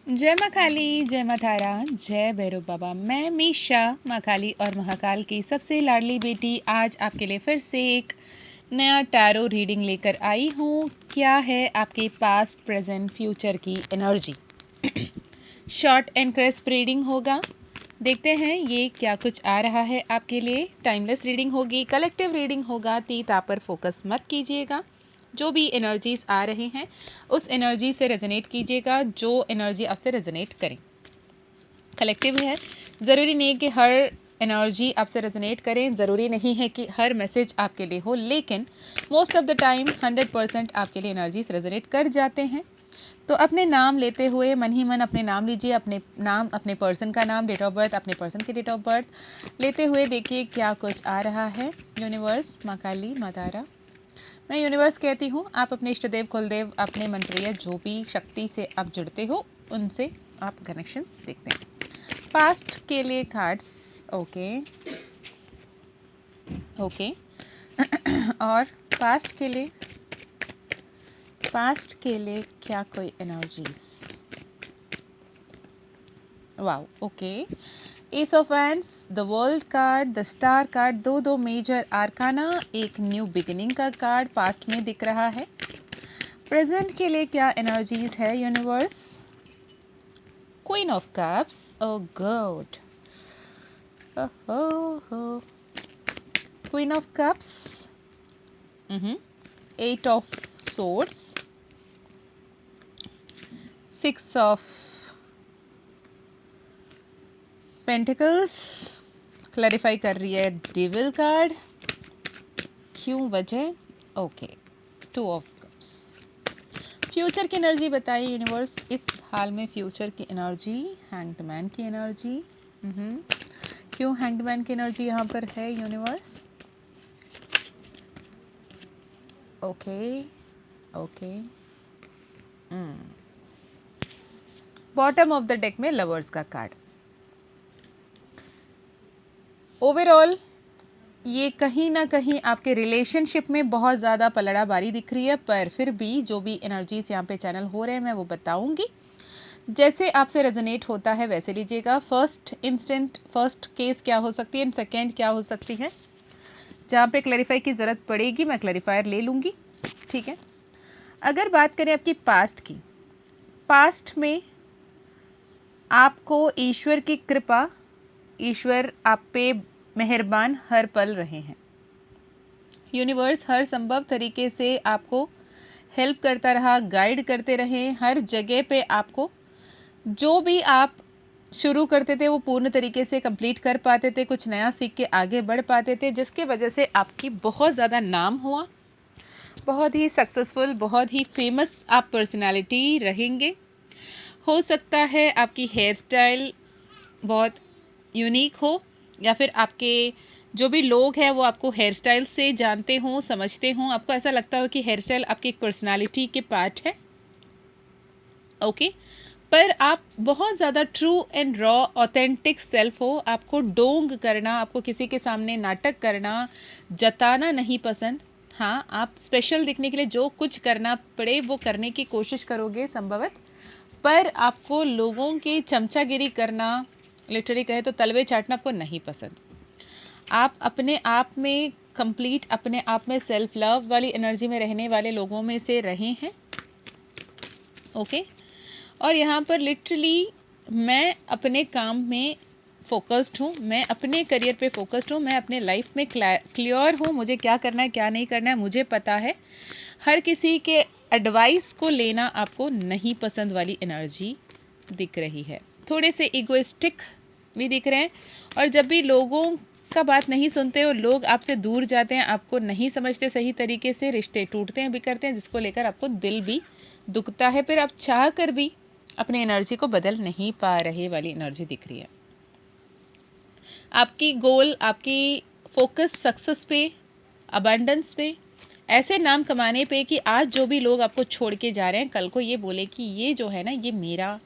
जय माँ काली, जय माँ तारा, जय भैरव बाबा। मैं मीशा, माँ काली और महाकाल की सबसे लाडली बेटी आज आपके लिए फिर से एक नया टैरो रीडिंग लेकर आई हूँ। क्या है आपके पास्ट, प्रेजेंट, फ्यूचर की energy. Short and crisp reading होगा। देखते हैं ये क्या कुछ आ रहा है आपके लिए। टाइमलेस रीडिंग होगी, कलेक्टिव रीडिंग होगा। तीत आप पर फोकस मत कीजिएगा। जो भी एनर्जीज आ रहे हैं उस एनर्जी से रेजोनेट कीजिएगा, जो एनर्जी आपसे रेजोनेट करें। कलेक्टिव है, ज़रूरी नहीं कि हर एनर्जी आपसे रेजोनेट करें, ज़रूरी नहीं है कि हर मैसेज आपके लिए हो, लेकिन मोस्ट ऑफ द टाइम 100% आपके लिए एनर्जीज रेजोनेट कर जाते हैं। तो अपने नाम लेते हुए मन ही मन अपने नाम लीजिए, अपने नाम, अपने पर्सन का नाम, डेट ऑफ बर्थ, अपने पर्सन की डेट ऑफ बर्थ लेते हुए देखिए क्या कुछ आ रहा है। यूनिवर्स, माँ काली, माँ तारा, मैं यूनिवर्स कहती हूँ, आप अपने इष्ट देव, कुलदेव, अपने मंत्रिय जो भी शक्ति से आप जुड़ते हो उनसे आप कनेक्शन देखते हैं। पास्ट के लिए कार्ड्स, ओके ओके और पास्ट के लिए क्या कोई energies. Wow, okay. S of wands, the world card, the star card, दो मेजर आर्काना, एक न्यू बिगिनिंग का कार्ड पास्ट में दिख रहा है। प्रेजेंट के लिए क्या एनर्जीज है universe. Queen of cups, oh good, queen of cups, eight of swords, six of pentacles, clarify कर रही है डेविल कार्ड, क्यों वजह, okay, two of cups. Future की एनर्जी बताइए यूनिवर्स, इस हाल में फ्यूचर की एनर्जी, हैंग्ड मैन की एनर्जी, क्यों हैंग्ड मैन की एनर्जी यहाँ पर है universe. Okay okay, bottom of the deck में लवर्स का कार्ड। ओवरऑल ये कहीं ना कहीं आपके रिलेशनशिप में बहुत ज़्यादा पलड़ाबारी दिख रही है, पर फिर भी जो भी एनर्जीज यहाँ पे चैनल हो रहे हैं मैं वो बताऊंगी। जैसे आपसे रेजोनेट होता है वैसे लीजिएगा। फर्स्ट इंस्टेंट, फर्स्ट केस क्या हो सकती है एंड सेकेंड क्या हो सकती है। जहाँ पे क्लैरिफाई की ज़रूरत पड़ेगी मैं क्लैरिफायर ले लूँगी, ठीक है। अगर बात करें आपकी पास्ट की, पास्ट में आपको ईश्वर की कृपा, ईश्वर आप पे मेहरबान हर पल रहे हैं। यूनिवर्स हर संभव तरीके से आपको हेल्प करता रहा, गाइड करते रहे। हर जगह पे आपको जो भी आप शुरू करते थे वो पूर्ण तरीके से कंप्लीट कर पाते थे, कुछ नया सीख के आगे बढ़ पाते थे, जिसके वजह से आपकी बहुत ज़्यादा नाम हुआ, बहुत ही सक्सेसफुल, बहुत ही फेमस आप पर्सनालिटी रहेंगे। हो सकता है आपकी हेयर स्टाइल बहुत यूनिक हो, या फिर आपके जो भी लोग हैं वो आपको हेयर स्टाइल से जानते हों, समझते हों, आपको ऐसा लगता हो कि हेयर स्टाइल आपकी एक पर्सनालिटी के पार्ट है, ओके। पर आप बहुत ज़्यादा true and raw authentic self हो। आपको डोंग करना, आपको किसी के सामने नाटक करना, जताना नहीं पसंद। हाँ, आप स्पेशल दिखने के लिए जो कुछ करना पड़े वो करने की कोशिश करोगे संभवत, पर आपको लोगों की चमचागिरी करना, लिटरली कहे तो तलवे चाटना आपको नहीं पसंद। आप अपने आप में कंप्लीट, अपने आप में सेल्फ लव वाली एनर्जी में रहने वाले लोगों में से रहे हैं, ओके। और यहाँ पर लिटरली मैं अपने काम में फोकस्ड हूँ, मैं अपने करियर पे फोकस्ड हूँ, मैं अपने लाइफ में क्लियर हूँ, मुझे क्या करना है क्या नहीं करना है मुझे पता है। हर किसी के एडवाइस को लेना आपको नहीं पसंद वाली एनर्जी दिख रही है। थोड़े से इगोइस्टिक भी दिख रहे हैं, और जब भी लोगों का बात नहीं सुनते हो, लोग आपसे दूर जाते हैं, आपको नहीं समझते सही तरीके से, रिश्ते टूटते हैं, बिखरते हैं, जिसको लेकर आपको दिल भी दुखता है, फिर आप चाह कर भी अपनी एनर्जी को बदल नहीं पा रहे वाली एनर्जी दिख रही है। आपकी गोल, आपकी फोकस सक्सेस पे, अबंडेंस पे, ऐसे नाम कमाने पे कि आज जो भी लोग आपको छोड़ के जा रहे हैं कल को ये बोले कि ये जो है ना ये मेरा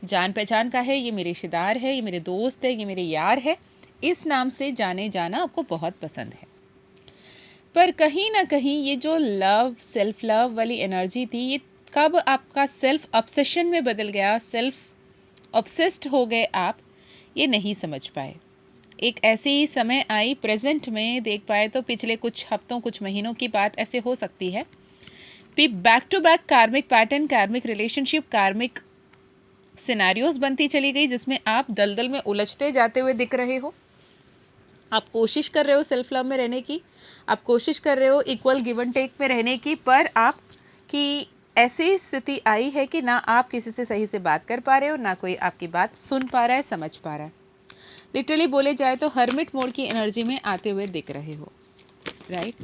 जान पहचान का है, ये मेरे रिश्तेदार है, ये मेरे दोस्त है, ये मेरे यार है। इस नाम से जाने जाना आपको बहुत पसंद है। पर कहीं ना कहीं ये जो लव, सेल्फ लव वाली एनर्जी थी, ये कब आपका सेल्फ ऑब्सेशन में बदल गया, सेल्फ ऑब्सेस्ड हो गए आप, ये नहीं समझ पाए। एक ऐसी समय आई प्रेजेंट में देख पाए तो पिछले कुछ हफ्तों कुछ महीनों की बात ऐसे हो सकती है, भी बैक टू बैक कार्मिक पैटर्न, कार्मिक रिलेशनशिप, कार्मिक सिनेरियोज बनती चली गई जिसमें आप दलदल में उलझते जाते हुए दिख रहे हो। आप कोशिश कर रहे हो सेल्फ लव में रहने की, आप कोशिश कर रहे हो इक्वल गिव एंड टेक में रहने की, पर आप की ऐसी स्थिति आई है कि ना आप किसी से सही से बात कर पा रहे हो, ना कोई आपकी बात सुन पा रहा है, समझ पा रहा है। लिटरली बोले जाए तो हर्मिट मोड की एनर्जी में आते हुए दिख रहे हो, राइट।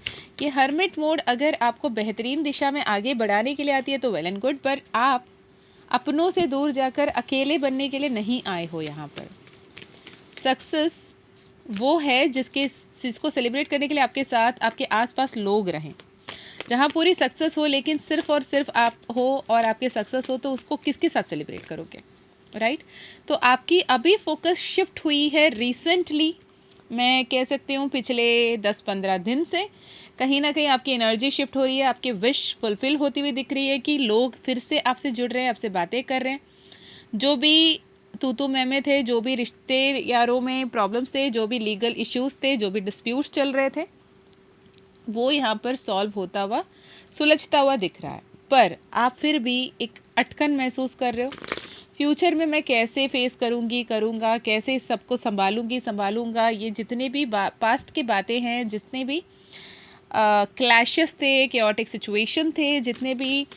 ये हर्मिट मोड अगर आपको बेहतरीन दिशा में आगे बढ़ाने के लिए आती है तो वेल एंड गुड, पर आप अपनों से दूर जाकर अकेले बनने के लिए नहीं आए हो यहाँ पर। सक्सेस वो है जिसको सेलिब्रेट करने के लिए आपके साथ आपके आसपास लोग रहें। जहाँ पूरी सक्सेस हो लेकिन सिर्फ और सिर्फ आप हो और आपके सक्सेस हो, तो उसको किसके साथ सेलिब्रेट करोगे, राइट। तो आपकी अभी फोकस शिफ्ट हुई है रिसेंटली, मैं कह सकती हूँ पिछले 10-15 दिन से कहीं ना कहीं आपकी एनर्जी शिफ्ट हो रही है, आपकी विश फुलफिल होती हुई दिख रही है कि लोग फिर से आपसे जुड़ रहे हैं, आपसे बातें कर रहे हैं। जो भी तू मैं थे, जो भी रिश्ते यारों में प्रॉब्लम्स थे, जो भी लीगल इश्यूज थे, जो भी डिस्प्यूट्स चल रहे थे, वो यहाँ पर सॉल्व होता हुआ, सुलझता हुआ दिख रहा है। पर आप फिर भी एक अटकन महसूस कर रहे हो, फ्यूचर में मैं कैसे फेस करूँगा, कैसे सबको संभालूंगा। ये जितने भी पास्ट की बातें हैं, जितने भी क्लैशेस थे, केओटिक सिचुएशन थे, जितने भी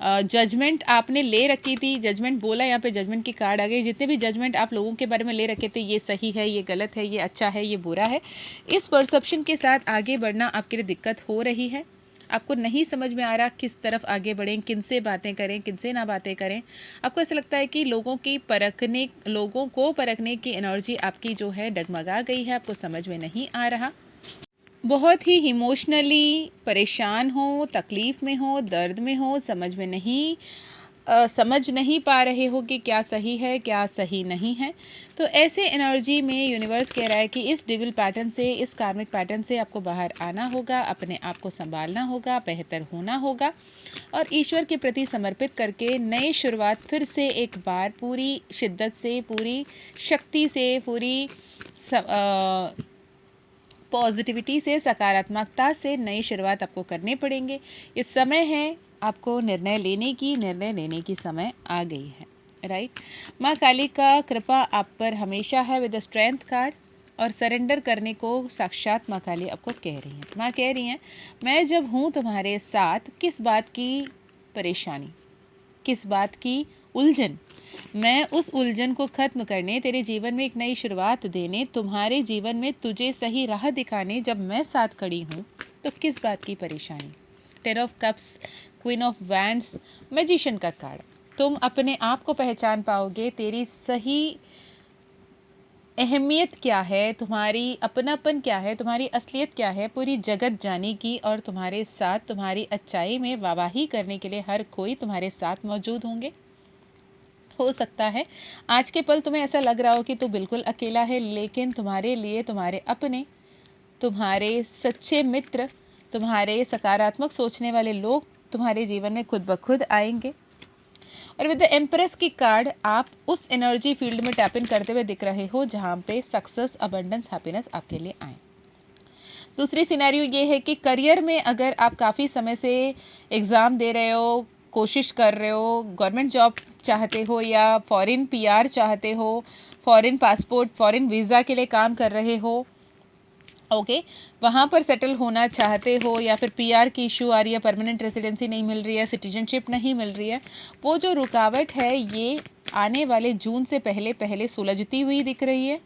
जजमेंट आपने ले रखी थी, जजमेंट बोला यहाँ पे, जजमेंट की कार्ड आ गई, जितने भी जजमेंट आप लोगों के बारे में ले रखे थे, ये सही है, ये गलत है, ये अच्छा है, ये बुरा है, इस परसेप्शन के साथ आगे बढ़ना आपके लिए दिक्कत हो रही है। आपको नहीं समझ में आ रहा किस तरफ आगे बढ़ें, किन से बातें करें, किन से ना बातें करें। आपको ऐसा लगता है कि लोगों को परखने की एनर्जी आपकी जो है डगमगा गई है, आपको समझ में नहीं आ रहा। बहुत ही इमोशनली परेशान हो, तकलीफ़ में हो, दर्द में हो, समझ नहीं पा रहे हो कि क्या सही है, क्या सही नहीं है। तो ऐसे एनर्जी में यूनिवर्स कह रहा है कि इस डिविल पैटर्न से, इस कार्मिक पैटर्न से आपको बाहर आना होगा, अपने आप को संभालना होगा, बेहतर होना होगा और ईश्वर के प्रति समर्पित करके नई शुरुआत फिर से एक बार पूरी शिद्दत से, पूरी शक्ति से, पूरी पॉजिटिविटी से, सकारात्मकता से नई शुरुआत आपको करने पड़ेंगे। ये समय है आपको निर्णय लेने की समय आ गई है, राइट। माँ काली का कृपा आप पर हमेशा है विद द स्ट्रेंथ कार्ड, और सरेंडर करने को साक्षात माँ काली आपको कह रही हैं। माँ कह रही हैं, मैं जब हूँ तुम्हारे साथ, किस बात की परेशानी, किस बात की उलझन, मैं उस उलझन को ख़त्म करने, तेरे जीवन में एक नई शुरुआत देने, तुम्हारे जीवन में तुझे सही राह दिखाने जब मैं साथ खड़ी हूँ, तो किस बात की परेशानी। 10 of cups, queen of wands, magician का कार्ड। तुम अपने आप को पहचान पाओगे, तेरी सही अहमियत क्या है, तुम्हारी अपनापन क्या है, तुम्हारी असलियत क्या है, पूरी जगत जाने की, और तुम्हारे साथ तुम्हारी अच्छाई में वाहवाही करने के लिए हर कोई तुम्हारे साथ मौजूद होंगे। हो सकता है आज के पल तुम्हें ऐसा लग रहा हो कि तू बिल्कुल अकेला है, लेकिन तुम्हारे लिए तुम्हारे अपने, तुम्हारे सच्चे मित्र, तुम्हारे सकारात्मक सोचने वाले लोग तुम्हारे जीवन में खुद ब खुद आएंगे। और विद द एम्प्रेस की कार्ड आप उस एनर्जी फील्ड में टैप इन करते हुए दिख रहे हो जहाँ पे सक्सेस, अबंडेंस, हैप्पीनेस आपके लिए आए। दूसरी सिनेरियो ये है कि करियर में अगर आप काफ़ी समय से एग्ज़ाम दे रहे हो, कोशिश कर रहे हो, गवर्नमेंट जॉब चाहते हो या फॉरेन पीआर चाहते हो, फॉरेन पासपोर्ट, फॉरेन वीज़ा के लिए काम कर रहे हो, ओके, वहाँ पर सेटल होना चाहते हो, या फिर पीआर की इशू आ रही है, परमानेंट रेसिडेंसी नहीं मिल रही है, सिटीजनशिप नहीं मिल रही है, वो जो रुकावट है ये आने वाले जून से पहले सुलझती हुई दिख रही है।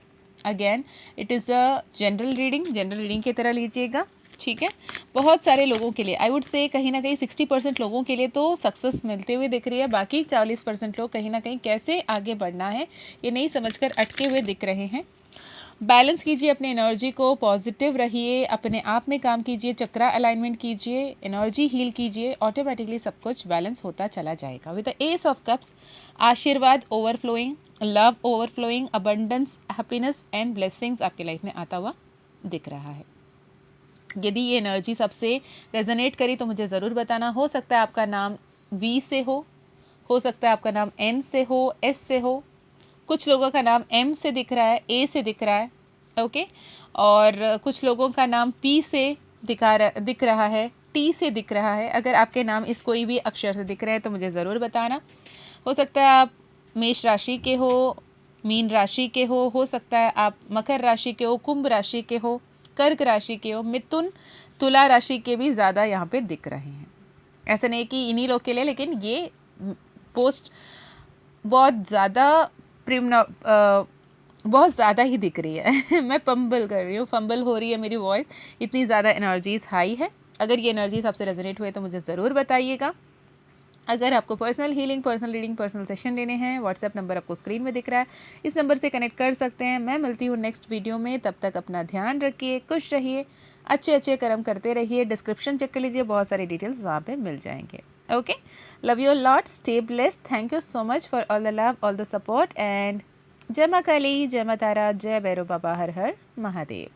Again it is a general reading की तरह लीजिएगा, ठीक है। बहुत सारे लोगों के लिए आई वुड से कहीं ना कहीं 60% लोगों के लिए तो सक्सेस मिलते हुए दिख रही है, बाकी 40% लोग कहीं ना कहीं कैसे आगे बढ़ना है ये नहीं समझकर अटके हुए दिख रहे हैं। बैलेंस कीजिए अपनी एनर्जी को, पॉजिटिव रहिए, अपने आप में काम कीजिए, चक्रा अलाइनमेंट कीजिए, एनर्जी हील कीजिए, ऑटोमेटिकली सब कुछ बैलेंस होता चला जाएगा। With the ace of cups, आशीर्वाद overflowing, love overflowing, abundance, happiness and blessings आपके लाइफ में आता हुआ दिख रहा है। यदि ये एनर्जी सबसे रेजोनेट करी तो मुझे ज़रूर बताना। हो सकता है आपका नाम वी से हो सकता है आपका नाम एन से हो, एस से हो, कुछ लोगों का नाम M से दिख रहा है, A से दिख रहा है, ओके, और कुछ लोगों का नाम P से दिख रहा है, T से दिख रहा है। अगर आपके नाम इस कोई भी अक्षर से दिख रहे हैं तो मुझे ज़रूर बताना। हो सकता है आप मेष राशि के हो, मीन राशि के हो सकता है आप मकर राशि के हो, कुंभ राशि के हो, कर्क राशि के हो, मिथुन तुला राशि के भी ज़्यादा यहाँ पे दिख रहे हैं। ऐसा नहीं कि इन्हीं लोग के लिए, लेकिन ये पोस्ट बहुत ज़्यादा बहुत ज़्यादा ही दिख रही है मैं फंबल कर रही हूँ, फंबल हो रही है मेरी वॉइस, इतनी ज़्यादा एनर्जीज हाई है। अगर ये एनर्जीज आपसे रेजोनेट हुए तो मुझे ज़रूर बताइएगा। अगर आपको personal healing, personal reading, personal session लेने हैं, व्हाट्सएप नंबर आपको स्क्रीन में दिख रहा है, इस नंबर से कनेक्ट कर सकते हैं। मैं मिलती हूँ नेक्स्ट वीडियो में, तब तक अपना ध्यान रखिए, खुश रहिए, अच्छे अच्छे कर्म करते रहिए। डिस्क्रिप्शन चेक कर लीजिए, बहुत सारी डिटेल्स वहाँ पे मिल जाएंगे। Okay, love you lot, stay blessed, thank you so much for all the love, all the support, and जय माँ काली, जय माँ तारा, जय भैरव बाबा, हर हर महादेव।